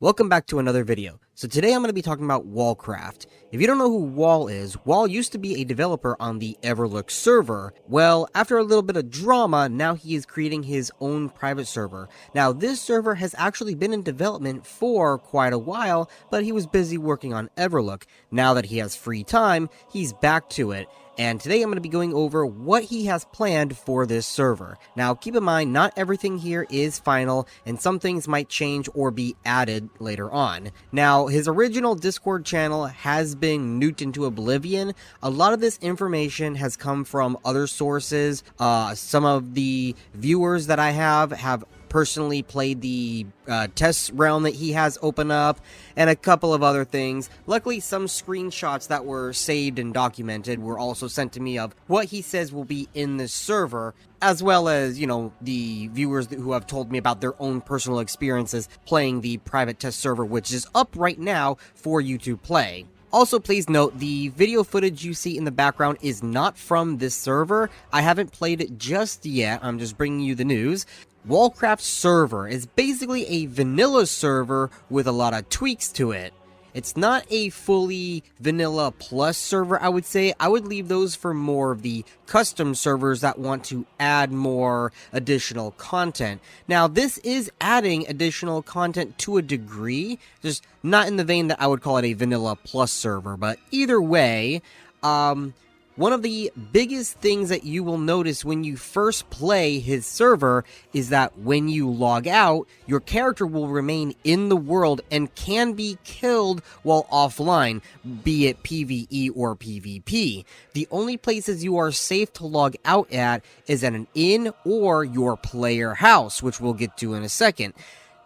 Welcome back to another video. So today I'm going to be talking about Wallcraft. If you don't know who Wall is, Wall used to be a developer on the Everlook server. Well, after a little bit of drama, now he is creating his own private server. Now this server has actually been in development for quite a while, but he was busy working on Everlook. Now that he has free time, he's back to it. And today I'm going to be going over what he has planned for this server. Now keep in mind, not everything here is final, and some things might change or be added later on. Now, his original Discord channel has been nuked into oblivion. A lot of this information has come from other sources. Some of the viewers that I have personally played the test realm that he has open up, and a couple of other things. Luckily, some screenshots that were saved and documented were also sent to me of what he says will be in this server, as well as, you know, the viewers who have told me about their own personal experiences playing the private test server, which is up right now for you to play. Also, please note, the video footage you see in the background is not from this server. I haven't played it just yet, I'm just bringing you the news. Wallcraft server is basically a vanilla server with a lot of tweaks to it. It's not a fully vanilla plus server, I would say. I would leave those for more of the custom servers that want to add more additional content. Now, this is adding additional content to a degree, just not in the vein that I would call it a vanilla plus server, but either way, one of the biggest things that you will notice when you first play his server is that when you log out, your character will remain in the world and can be killed while offline, be it PvE or PvP. The only places you are safe to log out at is at an inn or your player house, which we'll get to in a second.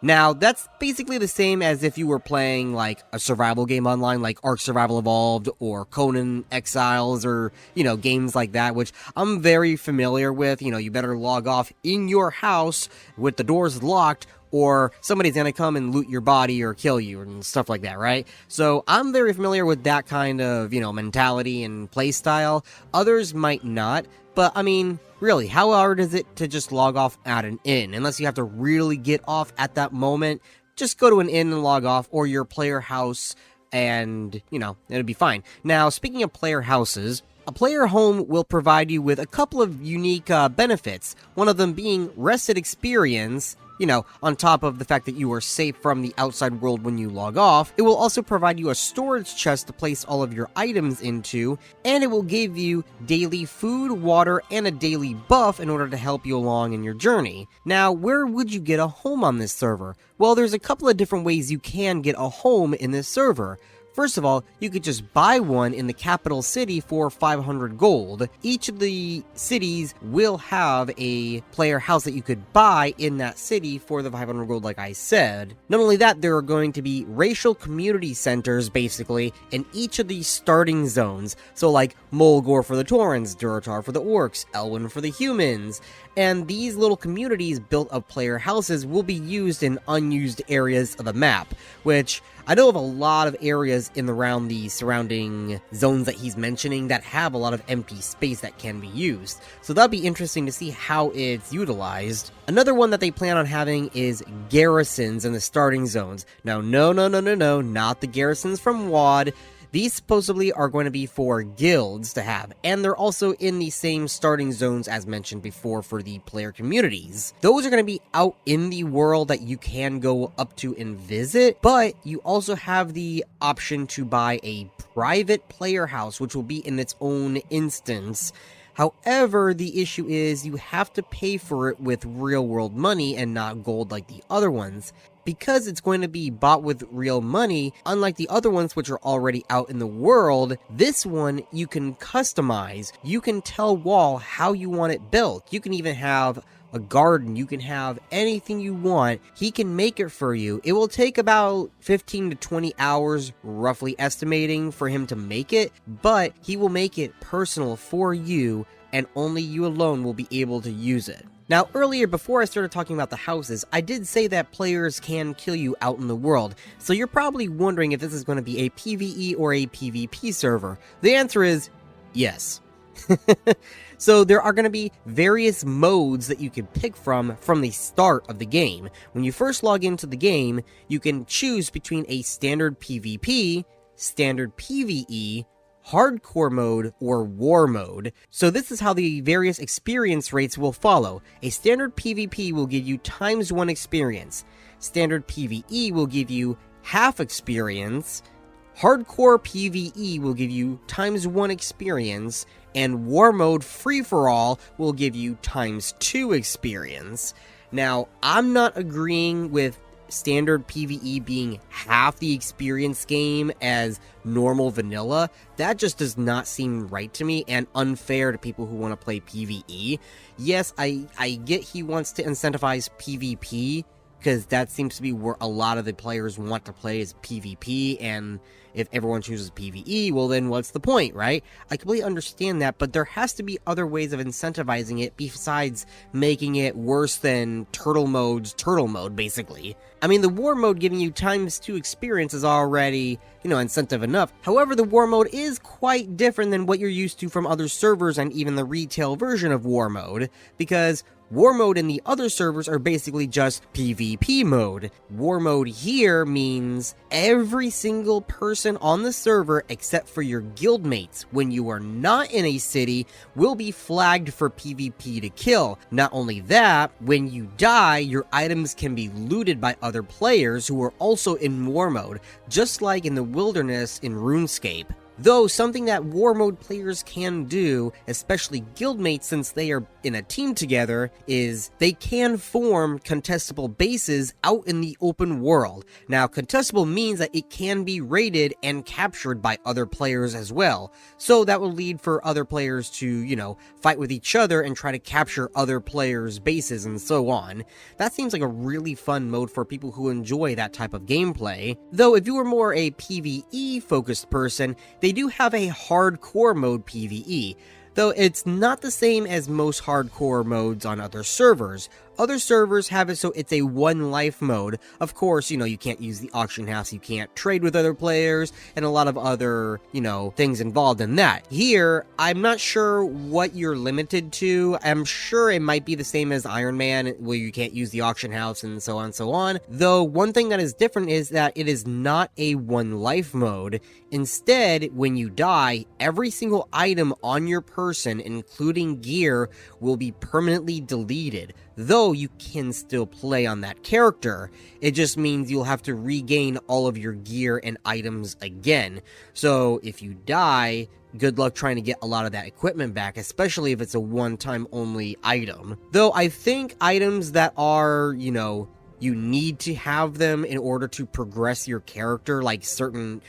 Now, that's basically the same as if you were playing, like, a survival game online, like Ark Survival Evolved, or Conan Exiles, or, you know, games like that, which I'm very familiar with. You know, you better log off in your house with the doors locked, or somebody's gonna come and loot your body or kill you, and stuff like that, right? So, I'm very familiar with that kind of, you know, mentality and playstyle. Others might not, but, I mean, really, how hard is it to just log off at an inn? Unless you have to really get off at that moment, just go to an inn and log off, or your player house, and, you know, it'll be fine. Now, speaking of player houses, a player home will provide you with a couple of unique benefits, one of them being rested experience. You know, on top of the fact that you are safe from the outside world when you log off. It will also provide you a storage chest to place all of your items into, and it will give you daily food, water, and a daily buff in order to help you along in your journey. Now, where would you get a home on this server? Well, there's a couple of different ways you can get a home in this server. First of all, you could just buy one in the capital city for 500 gold. Each of the cities will have a player house that you could buy in that city for the 500 gold, like I said. Not only that, there are going to be racial community centers, basically, in each of these starting zones. So like Mulgore for the Taurens, Durotar for the Orcs, Elwyn for the humans. And these little communities built of player houses will be used in unused areas of the map, which I know of a lot of areas around the surrounding zones that he's mentioning that have a lot of empty space that can be used. So that'll be interesting to see how it's utilized. Another one that they plan on having is garrisons in the starting zones. Now, no, not the garrisons from WoD. These supposedly are going to be for guilds to have, and they're also in the same starting zones as mentioned before for the player communities. Those are going to be out in the world that you can go up to and visit, but you also have the option to buy a private player house, which will be in its own instance. However, the issue is you have to pay for it with real-world money and not gold like the other ones. Because it's going to be bought with real money, unlike the other ones which are already out in the world, this one you can customize. You can tell Wall how you want it built. You can even have a garden, you can have anything you want. He can make it for you. It will take about 15 to 20 hours, roughly estimating, for him to make it, but he will make it personal for you, and only you alone will be able to use it. Now, earlier, before I started talking about the houses, I did say that players can kill you out in the world, so you're probably wondering if this is going to be a PvE or a PvP server. The answer is yes. So there are going to be various modes that you can pick from the start of the game. When you first log into the game, you can choose between a standard PvP, standard PvE, hardcore mode, or war mode. So this is how the various experience rates will follow. A standard PvP will give you ×1 experience. Standard PvE will give you half experience. Hardcore PvE will give you ×1 experience, and War Mode Free-for-All will give you ×2 experience. Now, I'm not agreeing with standard PvE being half the experience game as normal vanilla. That just does not seem right to me and unfair to people who want to play PvE. Yes, I get he wants to incentivize PvP, because that seems to be where a lot of the players want to play is PvP, and if everyone chooses PvE, well then what's the point, right? I completely understand that, but there has to be other ways of incentivizing it besides making it worse than Turtle Mode, basically. I mean, the War Mode giving you ×2 experience is already, incentive enough. However, the War Mode is quite different than what you're used to from other servers and even the retail version of War Mode, because War Mode and the other servers are basically just PvP mode. War Mode here means every single person on the server except for your guildmates, when you are not in a city, will be flagged for PvP to kill. Not only that, when you die, your items can be looted by other players who are also in War Mode, just like in the wilderness in RuneScape. Though something that War Mode players can do, especially guildmates since they are in a team together, is they can form contestable bases out in the open world. Now, contestable means that it can be raided and captured by other players as well. So that will lead for other players to, fight with each other and try to capture other players' bases and so on. That seems like a really fun mode for people who enjoy that type of gameplay. Though if you were more a PvE focused person, they do have a hardcore mode PvE, though it's not the same as most hardcore modes on other servers. Other servers have it so it's a one life mode. Of course, you can't use the auction house, you can't trade with other players, and a lot of other, things involved in that. Here, I'm not sure what you're limited to. I'm sure it might be the same as Iron Man, where you can't use the auction house and so on. Though, one thing that is different is that it is not a one life mode. Instead, when you die, every single item on your person, including gear, will be permanently deleted. Though you can still play on that character, it just means you'll have to regain all of your gear and items again. So if you die, good luck trying to get a lot of that equipment back, especially if it's a one-time only item. Though I think items that are, you need to have them in order to progress your character, like certain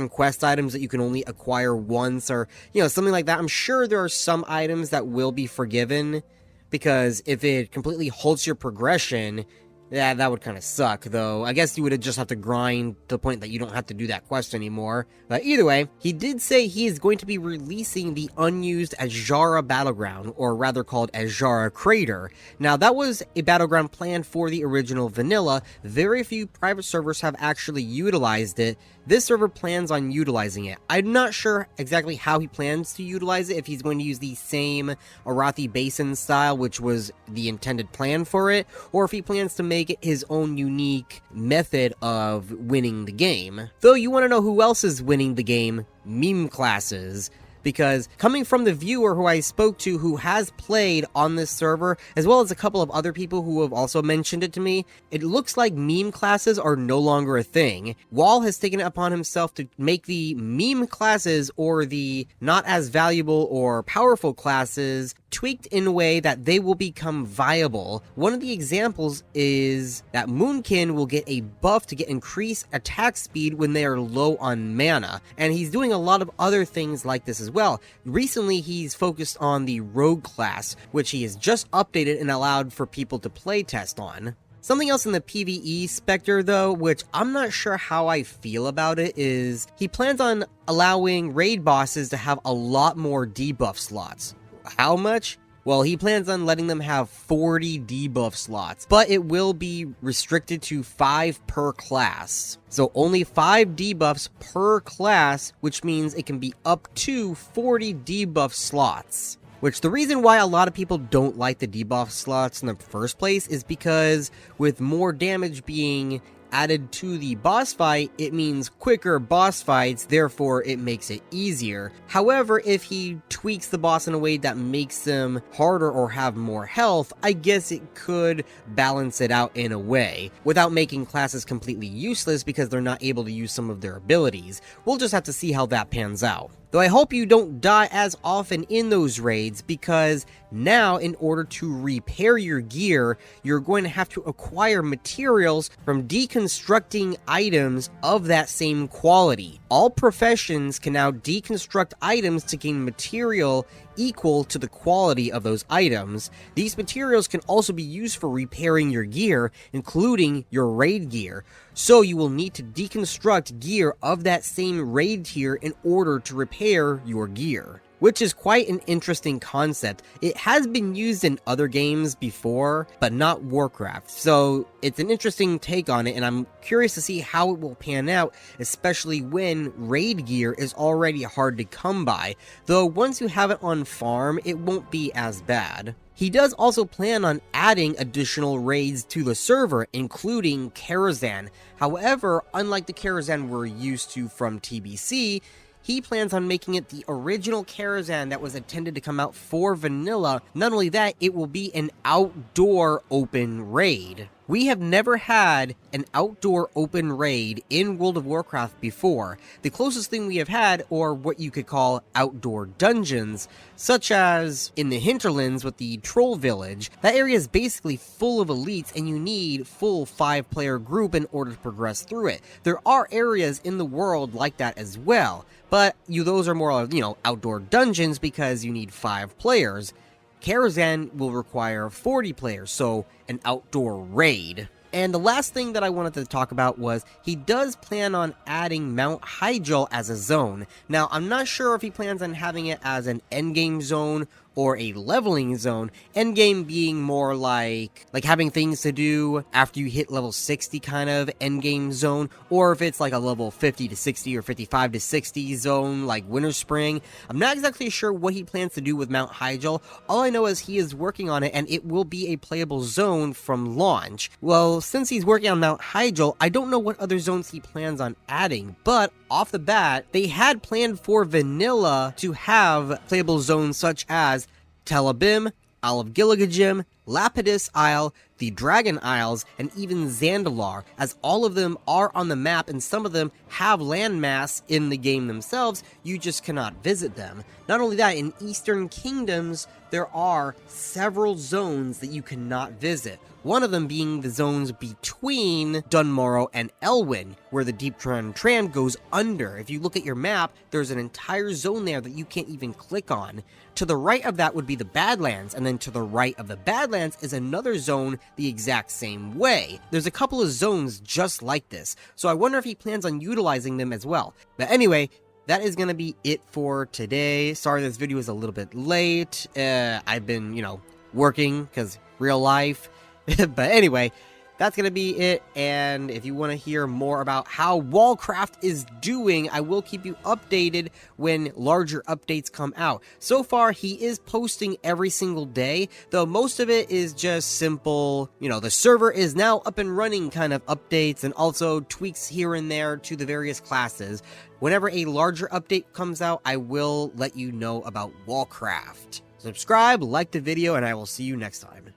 quest items that you can only acquire once, or, something like that. I'm sure there are some items that will be forgiven, because if it completely halts your progression, that would kind of suck, though. I guess you would just have to grind to the point that you don't have to do that quest anymore. But either way, he did say he is going to be releasing the unused Azshara Battleground, or rather called Azshara Crater. Now, that was a battleground planned for the original vanilla. Very few private servers have actually utilized it. This server plans on utilizing it. I'm not sure exactly how he plans to utilize it, if he's going to use the same Arathi Basin style, which was the intended plan for it, or if he plans to make it his own unique method of winning the game. Though you want to know who else is winning the game? Meme classes. Because coming from the viewer who I spoke to who has played on this server, as well as a couple of other people who have also mentioned it to me, it looks like meme classes are no longer a thing. Wall has taken it upon himself to make the meme classes, or the not as valuable or powerful classes, tweaked in a way that they will become viable. One of the examples is that Moonkin will get a buff to get increased attack speed when they are low on mana, and he's doing a lot of other things like this as well. Recently, he's focused on the Rogue class, which he has just updated and allowed for people to playtest on. Something else in the PvE specter, though, which I'm not sure how I feel about it, is he plans on allowing raid bosses to have a lot more debuff slots. How much? Well, he plans on letting them have 40 debuff slots, but it will be restricted to 5 per class. So only 5 debuffs per class, which means it can be up to 40 debuff slots. Which the reason why a lot of people don't like the debuff slots in the first place is because with more damage being added to the boss fight, it means quicker boss fights, therefore it makes it easier. However, if he tweaks the boss in a way that makes them harder or have more health, I guess it could balance it out in a way, without making classes completely useless because they're not able to use some of their abilities. We'll just have to see how that pans out. Though I hope you don't die as often in those raids, because now in order to repair your gear, you're going to have to acquire materials from deconstructing items of that same quality. All professions can now deconstruct items to gain material equal to the quality of those items. These materials can also be used for repairing your gear, including your raid gear. So you will need to deconstruct gear of that same raid tier in order to repair your gear, which is quite an interesting concept. It has been used in other games before, but not Warcraft, so it's an interesting take on it, and I'm curious to see how it will pan out, especially when raid gear is already hard to come by, though once you have it on farm, it won't be as bad. He does also plan on adding additional raids to the server, including Karazhan. However, unlike the Karazhan we're used to from TBC, he plans on making it the original Karazhan that was intended to come out for vanilla. Not only that, it will be an outdoor open raid. We have never had an outdoor open raid in World of Warcraft before. The closest thing we have had, or what you could call outdoor dungeons, such as in the hinterlands with the Troll Village. That area is basically full of elites and you need full 5-player group in order to progress through it. There are areas in the world like that as well, but those are more, outdoor dungeons because you need 5 players. Karazhan will require 40 players, so an outdoor raid. And the last thing that I wanted to talk about was he does plan on adding Mount Hyjal as a zone. Now, I'm not sure if he plans on having it as an endgame zone or a leveling zone, endgame being more like having things to do after you hit level 60 kind of endgame zone, or if it's like a level 50 to 60 or 55 to 60 zone like Winter Spring. I'm not exactly sure what he plans to do with Mount Hyjal. All I know is he is working on it and it will be a playable zone from launch. Well, since he's working on Mount Hyjal, I don't know what other zones he plans on adding, but off the bat, they had planned for vanilla to have playable zones such as Telebim, Isle of Gilligajim, Lapidus Isle, the Dragon Isles, and even Zandalar, as all of them are on the map and some of them have landmass in the game themselves, you just cannot visit them. Not only that, in Eastern Kingdoms, there are several zones that you cannot visit. One of them being the zones between Dunmorrow and Elwyn, where the Deep Tran goes under. If you look at your map, there's an entire zone there that you can't even click on. To the right of that would be the Badlands, and then to the right of the Badlands is another zone the exact same way. There's a couple of zones just like this, so I wonder if he plans on utilizing them as well. But anyway, that is going to be it for today. Sorry this video is a little bit late. I've been, working, because real life. But anyway, that's going to be it, and if you want to hear more about how Wallcraft is doing, I will keep you updated when larger updates come out. So far, he is posting every single day, though most of it is just simple, the server is now up and running kind of updates, and also tweaks here and there to the various classes. Whenever a larger update comes out, I will let you know about Wallcraft. Subscribe, like the video, and I will see you next time.